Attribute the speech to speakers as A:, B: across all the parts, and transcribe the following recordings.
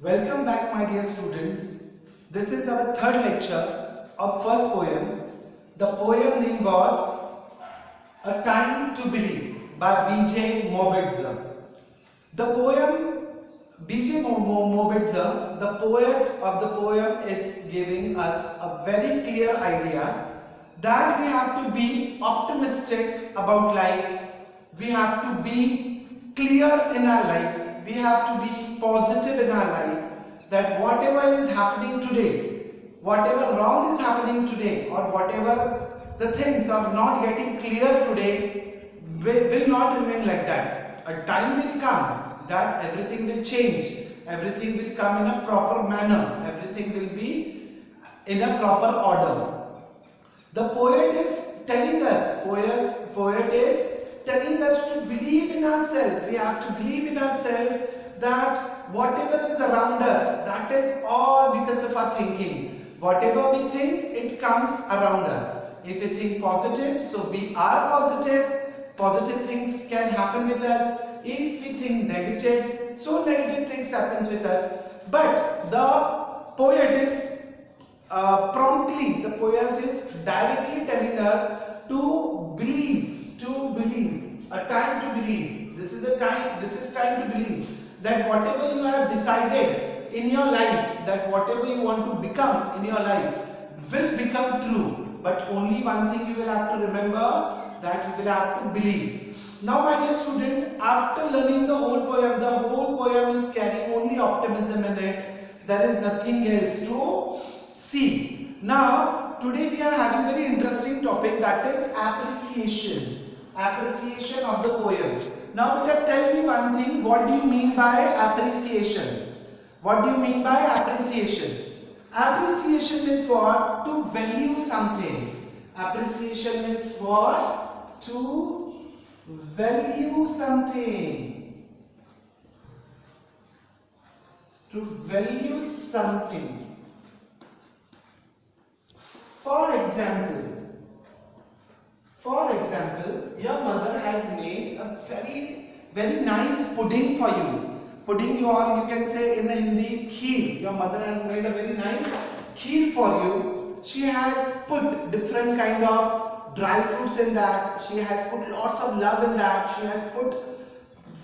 A: Welcome back, my dear students. This is our third lecture of first poem. The poem name was A Time to Believe by B.J. Mobitzer. The poem B.J. Mobitzer, the poet of the poem, is giving us a very clear idea that we have to be optimistic about life. We have to be clear in our life. We have to be positive in our life, that whatever is happening today, whatever wrong is happening today, or whatever the things are not getting clear today, will not remain like that. A time will come that everything will change, everything will come in a proper manner, everything will be in a proper order. The poet is telling us, poet is telling us to believe in ourselves. We have to believe in ourselves that whatever is around us, that is all because of our thinking. Whatever we think, it comes around us. If we think positive, so we are positive. Positive things can happen with us. If we think negative, so negative things happens with us. But the poet is the poet is directly telling us to believe, a time to believe. This is time to believe that whatever you have decided in your life, that whatever you want to become in your life will become true. But only one thing you will have to remember, that you will have to believe. Now, my dear student, after learning the whole poem is carrying only optimism in it. There is nothing else to see. Now, today we are having very interesting topic, that is appreciation of the poem. Now, beta, tell me one thing, what do you mean by appreciation? What do you mean by appreciation? Appreciation is what? To value something. Appreciation is what? To value something. To value something. For example, your mother has made a very nice pudding for you. Pudding, you can say in Hindi, kheer. Your mother has made a very nice kheer for you. She has put different kind of dry fruits in that. She has put lots of love in that. She has put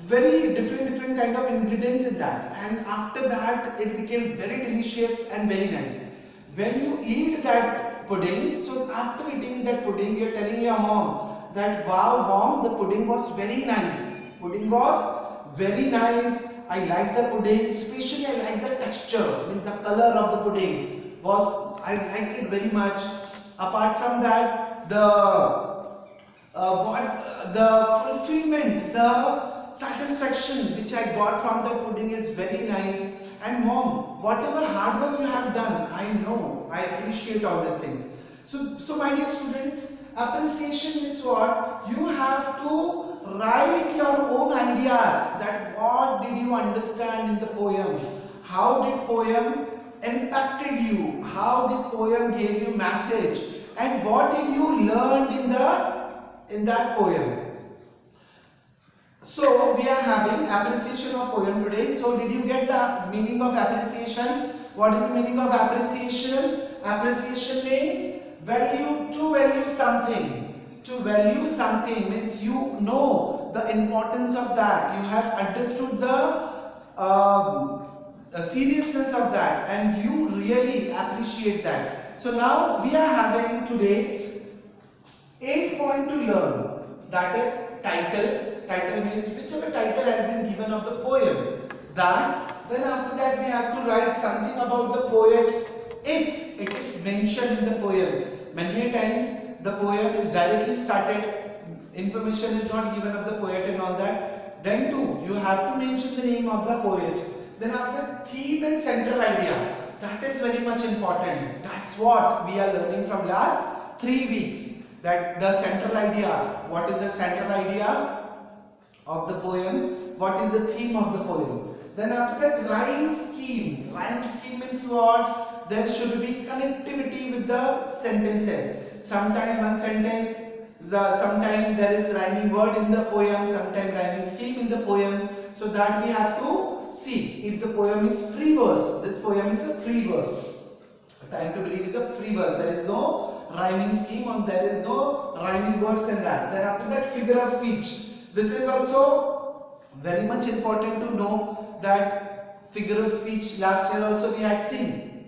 A: very different kind of ingredients in that. And after that, it became very delicious and very nice. When you eat that pudding, so after eating that pudding, you're telling your mom that, wow mom, the pudding was very nice. Pudding was very nice. I like the pudding, especially I like the texture, means the color of the pudding was, I liked it very much. Apart from that, the fulfillment, the satisfaction which I got from the pudding is very nice. And mom, whatever hard work you have done, I know, I appreciate all these things. So my dear students, appreciation is what? You have to write your own ideas, that what did you understand in the poem? How did poem impacted you? How did poem gave you message? And what did you learn in that poem? So we are having appreciation of poem today. So did you get the meaning of appreciation? What is the meaning of appreciation? Appreciation means to value something. To value something means you know the importance of that. You have understood the seriousness of that, and you really appreciate that. So now we are having today 8 points to learn. That is title. Title means whichever title has been given of the poem. Then after that we have to write something about the poet if it is mentioned in the poem. Many times the poem is directly started, information is not given of the poet and all that. Then too, you have to mention the name of the poet. Then after, theme and central idea. That is very much important. That's what we are learning from last 3 weeks. That the central idea. What is the central idea of the poem? What is the theme of the poem? Then after that, rhyme scheme. Rhyme scheme is what? There should be connectivity with the sentences. Sometimes one sentence, sometimes there is rhyming word in the poem, sometimes rhyming scheme in the poem. So that we have to see if the poem is free verse. This poem is a free verse. Time to Believe is a free verse. There is no rhyming scheme and there is no rhyming words in that. Then after that, figure of speech. This is also very much important to know that figure of speech. Last year also we had seen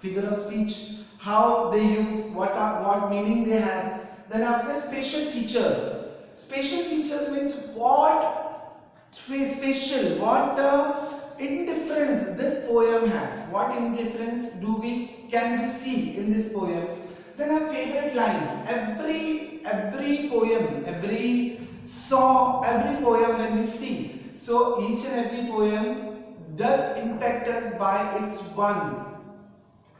A: figure of speech, how they use, what meaning they have. Then after that, spatial features. Spatial features means what spatial, what indifference this poem has. What indifference can we see in this poem? Then our favorite line. Every poem, every song, every poem when we see. So each and every poem does impact us by its one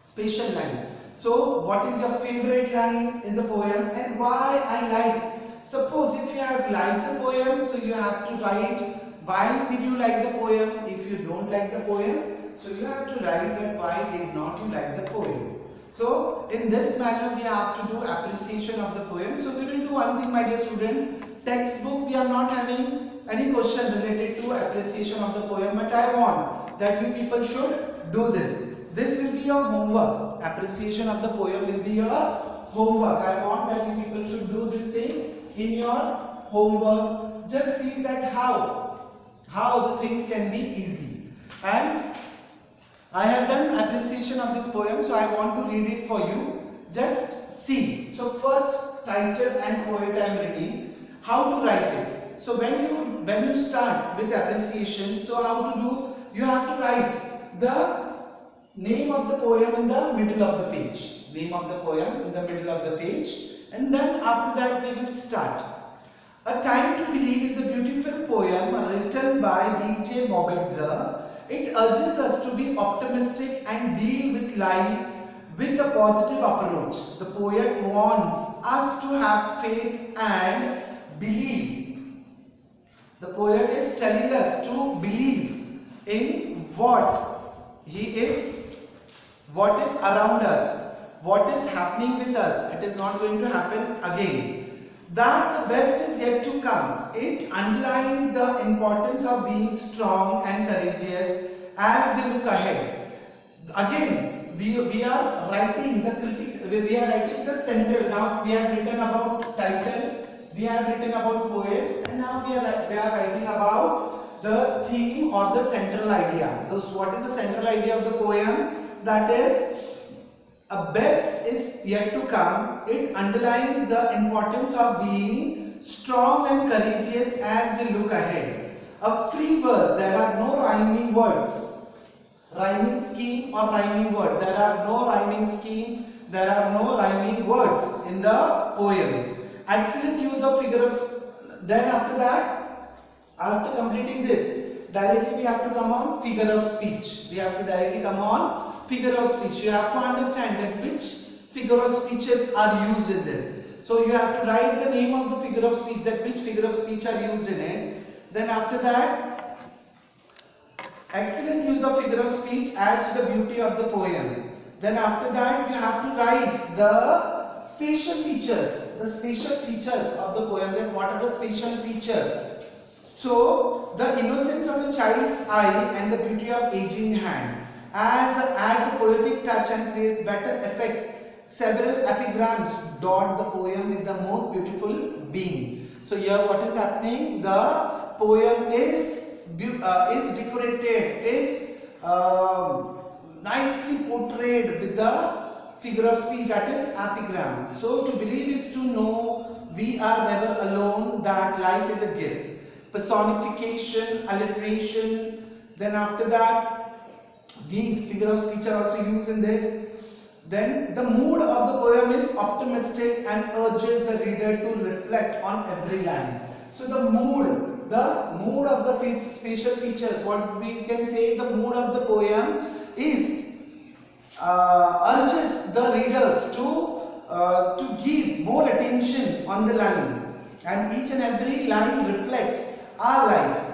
A: spatial line. So what is your favorite line in the poem and why I like? Suppose if you have liked the poem, so you have to write why did you like the poem. If you don't like the poem, so you have to write that why did not you like the poem. So in this manner we have to do appreciation of the poem. So we will do one thing, my dear student. Textbook we are not having any question related to appreciation of the poem, but I want that you people should do this. This will be your homework. Appreciation of the poem will be your homework. I want that you people should do this thing in your homework. Just see that how the things can be easy. And I have done appreciation of this poem, so I want to read it for you. Just see. So first title and poet I am reading. How to write it. So when you start with appreciation, so how to do? You have to write the name of the poem in the middle of the page. Name of the poem in the middle of the page. And then after that we will start. A Time to Believe is a beautiful poem written by B.J. Mobitzer. It urges us to be optimistic and deal with life with a positive approach. The poet wants us to have faith and believe. The poet is telling us to believe in what is around us, what is happening with us. It is not going to happen again. That the best is yet to come. It underlines the importance of being strong and courageous as we look ahead. Again, we are writing the central. Now we have written about title, we have written about poet, and now we are writing about the theme or the central idea. What is the central idea of the poem? That is, a best is yet to come. It underlines the importance of being strong and courageous as we look ahead. A free verse, there are no rhyming words, rhyming scheme or rhyming word. There are no rhyming scheme, there are no rhyming words in the poem. Excellent use of figure of speech. Then after that, after completing this, directly we have to come on figure of speech. We have to directly come on figure of speech. You have to understand that which figure of speeches are used in this. So you have to write the name of the figure of speech, that which figure of speech are used in it. Then after that, excellent use of figure of speech adds to the beauty of the poem. Then after that, you have to write the spatial features, of the poem. Then what are the spatial features? So the innocence of a child's eye and the beauty of aging hand adds a poetic touch and creates better effect. Several epigrams dot the poem with the most beautiful being. So here what is happening? The poem is decorated, is nicely portrayed with the figure of speech, that is epigram. So to believe is to know we are never alone, that life is a gift. Personification, alliteration. Then after that, these figure of speech are also used in this. Then the mood of the poem is optimistic and urges the reader to reflect on every line. So the mood of the spatial features, what we can say, the mood of the poem is urges the readers to give more attention on the line, and each and every line reflects our life.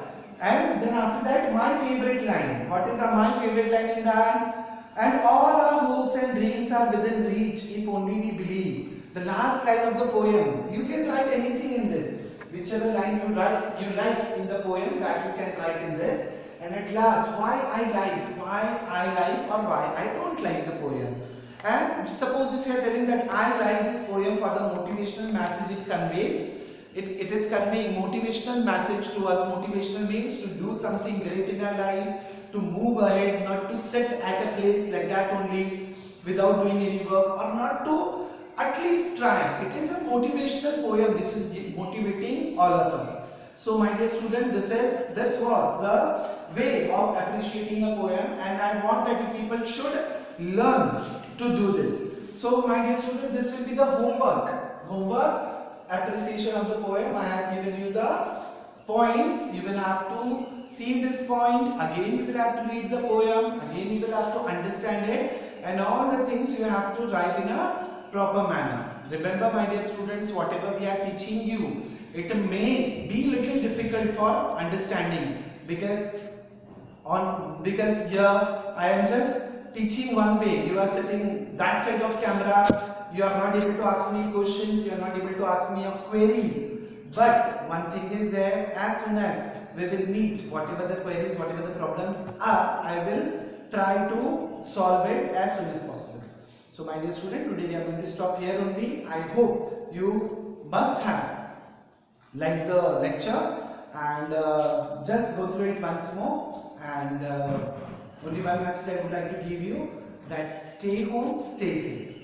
A: And then after that, my favorite line. What is my favorite line in that? And all our hopes and dreams are within reach if only we believe. The last line of the poem. You can write anything in this. Whichever line you like in the poem, that you can write in this. And at last, why I like or why I don't like the poem. And suppose if you are telling that I like this poem for the motivational message it conveys, it is conveying motivational message to us. Motivational means to do something great in our life, to move ahead, not to sit at a place like that only without doing any work, or not to at least try. It is a motivational poem which is motivating all of us. So my dear student, this was the way of appreciating a poem, and I want that you people should learn to do this. So my dear student, this will be the homework appreciation of the poem. I have given you the points. You will have to see this point, again you will have to read the poem, again you will have to understand it, and all the things you have to write in a proper manner. Remember my dear students, whatever we are teaching you, it may be little difficult for understanding, because here I am just teaching one way. You are sitting that side of camera, you are not able to ask me questions, you are not able to ask me your queries. But one thing is there, as soon as we will meet, whatever the queries, whatever the problems are, I will try to solve it as soon as possible. So my dear student, today we are going to stop here only. I hope you must have liked the lecture, and just go through it once more. And only one message I would like to give you, that stay home, stay safe.